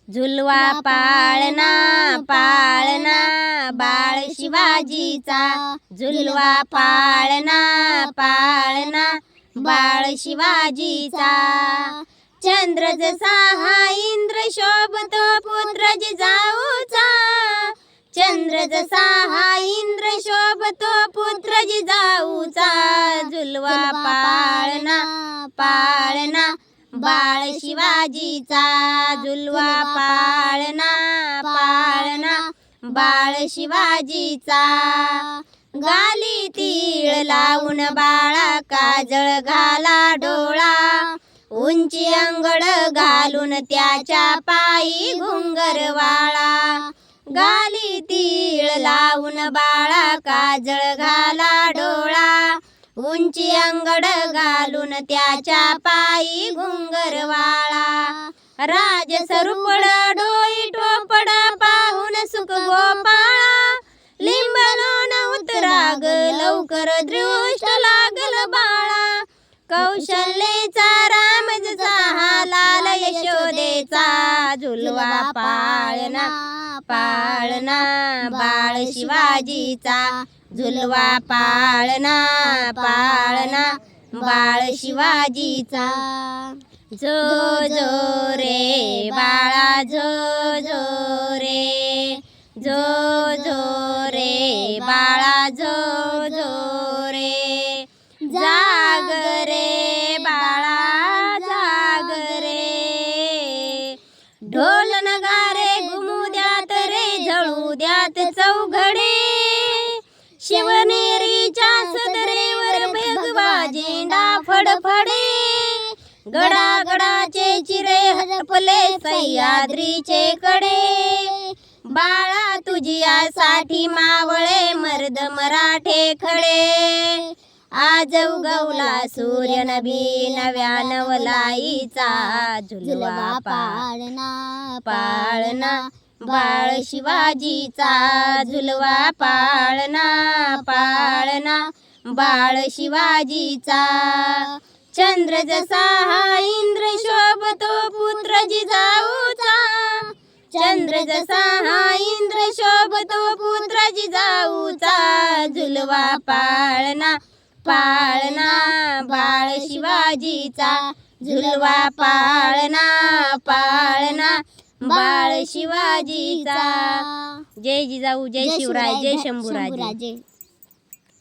झुलवा पाळणा पाळणा बाळ शिवाजीचा, झुलवा पाळणा पाळणा बाळ शिवाजीचा। चंद्र जसा हा इंद्र शोभतो पुत्र जिजाऊचा, चंद्र जसा हा इंद्र शोभतो पुत्र जिजाऊचा। झुलवा पाळणा पाळणा बाळ शिवाजीचा, झुलवा पाळणा पाळणा बाळ शिवाजीचा। गाली तीळ लावून बाळा काजळ घाला डोळा, उंची अंगड घालून त्याच्या पायी घुंगर वाळा। गाली तीळ लावून बाळा काजळ घाला डोळा, उंची अंगड घालून त्याच्या पायी घुंगर वाळा। राज सरुपड डोई टोपड पाहून सुख गोपाळा, लिंबलोन उतराग लवकर दृष्ट लागल बाळा। कौशल्येचा राम जसा हा लाल यशोदेचा, झुलवा पाळणा पाळणा बाळ शिवाजीचा, झुलवा पाळणा पाळणा बाळ शिवाजीचा। जो जो रे बाळा जो जो रे, जो जो रे बाळा जो जो रे। जाग रे बाळा जाग रे, ढोल नगारे घुमू द्यात रे झळू द्यात चौघडे। शिवनेरीच्या सदरेवर भेगवा झेंडा फडफडे, गडागडाचे चिरे हरपले सह्याद्रीचे कडे। बाळा तुझ्यासाठी मावळे मर्द मराठे खडे, आज उगवला सूर्य नभी नव्या नवलाईचा। झुलवा पाळणा पाळणा बाळ शिवाजीचा, झुलवा पाळणा पाळणा बाळ शिवाजीचा। चंद्र जसा हा इंद्र शोभतो पुत्र जिजाऊचा, चंद्र जसा हा इंद्र शोभतो पुत्र जिजाऊचा। झुलवा पाळणा पाळणा बाळ शिवाजीचा, झुलवा पाळणा पाळणा बाळ शिवाजीचा। जय जिजाऊ जय शिवराय जय शंभूराजे।